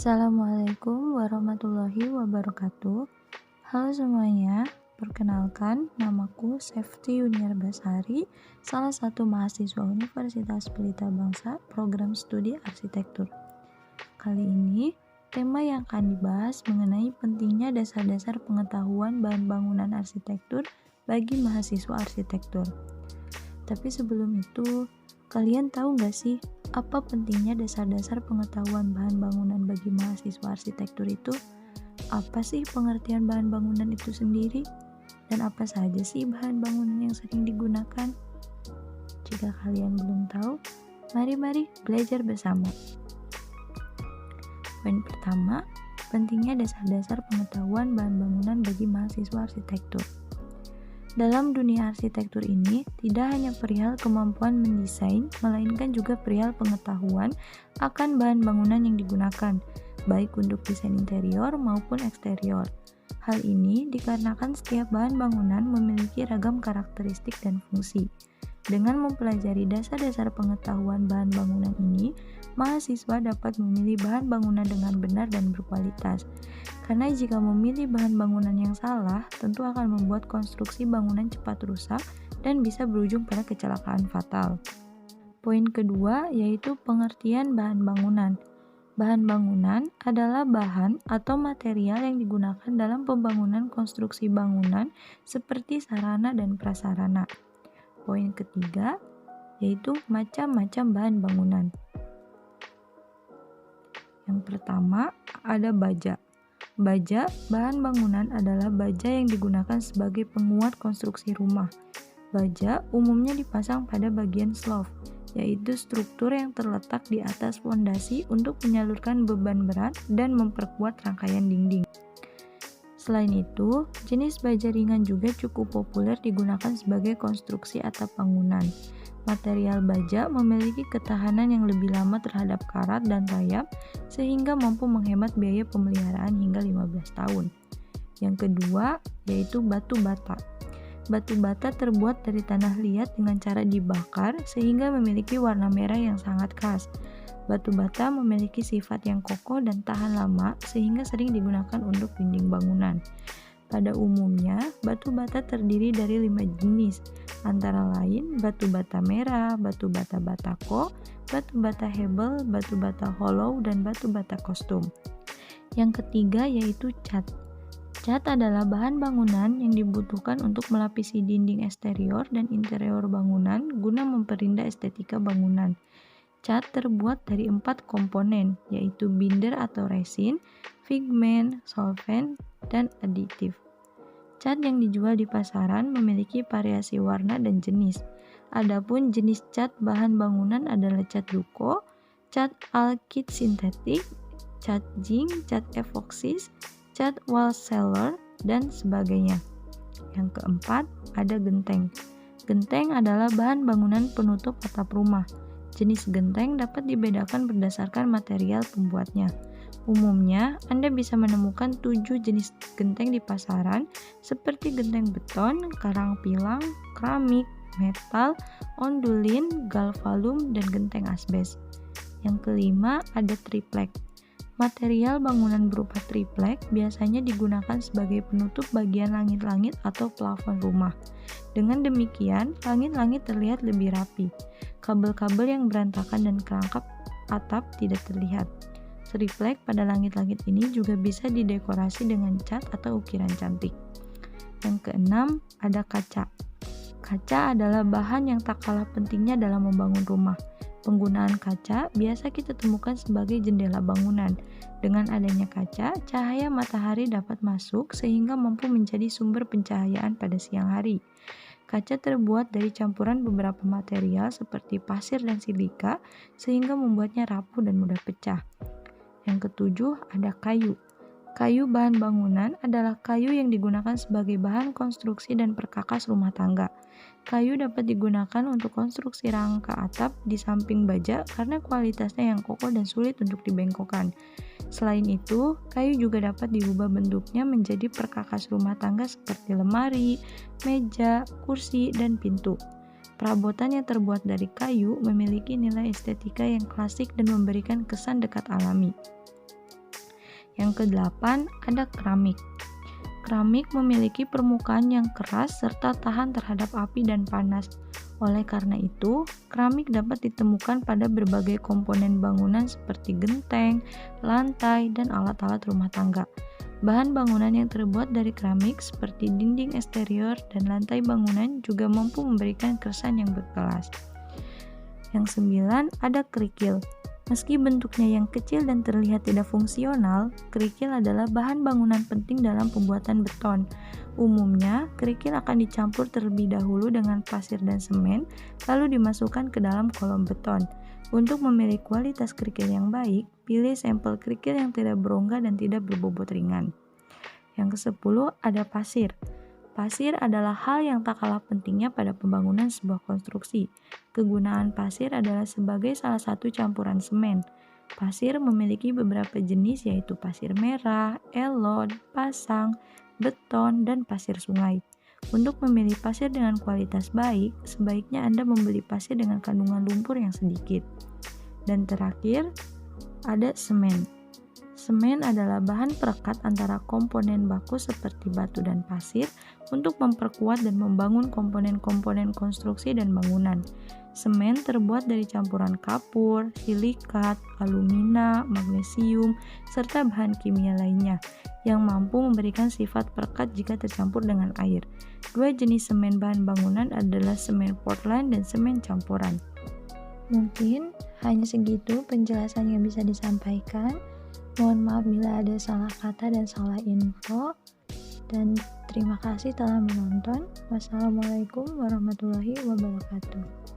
Assalamualaikum warahmatullahi wabarakatuh. Halo semuanya, perkenalkan namaku Sefti Yuniar Basari, salah satu mahasiswa Universitas Pelita Bangsa, program studi arsitektur. Kali ini, tema yang akan dibahas mengenai pentingnya dasar-dasar pengetahuan bahan bangunan arsitektur bagi mahasiswa arsitektur. Tapi sebelum itu, kalian tahu nggak sih apa pentingnya dasar-dasar pengetahuan bahan bangunan bagi mahasiswa arsitektur itu? Apa sih pengertian bahan bangunan itu sendiri? Dan apa saja sih bahan bangunan yang sering digunakan? Jika kalian belum tahu, mari belajar bersama. Poin pertama, pentingnya dasar-dasar pengetahuan bahan bangunan bagi mahasiswa arsitektur. Dalam dunia arsitektur ini, tidak hanya perihal kemampuan mendesain, melainkan juga perihal pengetahuan akan bahan bangunan yang digunakan, baik untuk desain interior maupun eksterior. Hal ini dikarenakan setiap bahan bangunan memiliki ragam karakteristik dan fungsi. Dengan mempelajari dasar-dasar pengetahuan bahan bangunan ini, mahasiswa dapat memilih bahan bangunan dengan benar dan berkualitas. Karena jika memilih bahan bangunan yang salah, tentu akan membuat konstruksi bangunan cepat rusak dan bisa berujung pada kecelakaan fatal. Poin kedua yaitu pengertian bahan bangunan. Bahan bangunan adalah bahan atau material yang digunakan dalam pembangunan konstruksi bangunan seperti sarana dan prasarana. Poin ketiga yaitu macam-macam bahan bangunan. Yang pertama ada baja. Baja, bahan bangunan adalah baja yang digunakan sebagai penguat konstruksi rumah. Baja umumnya dipasang pada bagian slope, yaitu struktur yang terletak di atas fondasi untuk menyalurkan beban berat dan memperkuat rangkaian dinding. Selain itu, jenis baja ringan juga cukup populer digunakan sebagai konstruksi atap bangunan. Material baja memiliki ketahanan yang lebih lama terhadap karat dan rayap sehingga mampu menghemat biaya pemeliharaan hingga 15 tahun. Yang kedua, yaitu batu bata. Batu bata terbuat dari tanah liat dengan cara dibakar sehingga memiliki warna merah yang sangat khas. Batu bata memiliki sifat yang kokoh dan tahan lama sehingga sering digunakan untuk dinding bangunan. Pada umumnya, batu bata terdiri dari 5 jenis, antara lain batu bata merah, batu bata batako, batu bata hebel, batu bata hollow, dan batu bata kostum. Yang ketiga yaitu cat. Cat adalah bahan bangunan yang dibutuhkan untuk melapisi dinding eksterior dan interior bangunan guna memperindah estetika bangunan. Cat terbuat dari 4 komponen, yaitu binder atau resin, pigmen, solvent, dan aditif. Cat yang dijual di pasaran memiliki variasi warna dan jenis. Adapun jenis cat bahan bangunan adalah cat duko, cat alkyd sintetik, cat zinc, cat evoksis, cat wall sealer, dan sebagainya. Yang keempat, ada genteng. Genteng adalah bahan bangunan penutup atap rumah. Jenis genteng dapat dibedakan berdasarkan material pembuatnya. Umumnya, Anda bisa menemukan 7 jenis genteng di pasaran seperti genteng beton, karang pilang, keramik, metal, ondulin, galvalum, dan genteng asbes. Yang kelima, ada triplek. Material bangunan berupa triplek biasanya digunakan sebagai penutup bagian langit-langit atau plafon rumah. Dengan demikian, langit-langit terlihat lebih rapi. Kabel-kabel yang berantakan dan kerangka atap tidak terlihat. Triplek pada langit-langit ini juga bisa didekorasi dengan cat atau ukiran cantik. Yang keenam, ada kaca. Kaca adalah bahan yang tak kalah pentingnya dalam membangun rumah. Penggunaan kaca biasa kita temukan sebagai jendela bangunan. Dengan adanya kaca, cahaya matahari dapat masuk sehingga mampu menjadi sumber pencahayaan pada siang hari. Kaca terbuat dari campuran beberapa material seperti pasir dan silika sehingga membuatnya rapuh dan mudah pecah. Yang ketujuh, ada kayu. Kayu bahan bangunan adalah kayu yang digunakan sebagai bahan konstruksi dan perkakas rumah tangga. Kayu dapat digunakan untuk konstruksi rangka atap di samping baja karena kualitasnya yang kokoh dan sulit untuk dibengkokkan. Selain itu, kayu juga dapat diubah bentuknya menjadi perkakas rumah tangga seperti lemari, meja, kursi, dan pintu. Perabotan yang terbuat dari kayu memiliki nilai estetika yang klasik dan memberikan kesan dekat alami. Yang kedelapan, ada keramik. Keramik memiliki permukaan yang keras serta tahan terhadap api dan panas. Oleh karena itu, keramik dapat ditemukan pada berbagai komponen bangunan seperti genteng, lantai, dan alat-alat rumah tangga. Bahan bangunan yang terbuat dari keramik seperti dinding eksterior dan lantai bangunan juga mampu memberikan kesan yang berkelas. Yang 9, ada kerikil. Meski bentuknya yang kecil dan terlihat tidak fungsional, kerikil adalah bahan bangunan penting dalam pembuatan beton. Umumnya, kerikil akan dicampur terlebih dahulu dengan pasir dan semen, lalu dimasukkan ke dalam kolom beton. Untuk memilih kualitas kerikil yang baik, pilih sampel kerikil yang tidak berongga dan tidak berbobot ringan. Yang ke-10, ada pasir. Pasir adalah hal yang tak kalah pentingnya pada pembangunan sebuah konstruksi. Kegunaan pasir adalah sebagai salah satu campuran semen. Pasir memiliki beberapa jenis yaitu pasir merah, elon, pasang, beton, dan pasir sungai. Untuk memilih pasir dengan kualitas baik, sebaiknya Anda membeli pasir dengan kandungan lumpur yang sedikit. Dan terakhir, ada semen. Semen adalah bahan perekat antara komponen baku seperti batu dan pasir untuk memperkuat dan membangun komponen-komponen konstruksi dan bangunan. Semen terbuat dari campuran kapur, silikat, alumina, magnesium, serta bahan kimia lainnya yang mampu memberikan sifat perekat jika tercampur dengan air. Dua jenis semen bahan bangunan adalah semen Portland dan semen campuran. Mungkin hanya segitu penjelasan yang bisa disampaikan. Mohon maaf bila ada salah kata dan salah info. Dan terima kasih telah menonton. Wassalamualaikum warahmatullahi wabarakatuh.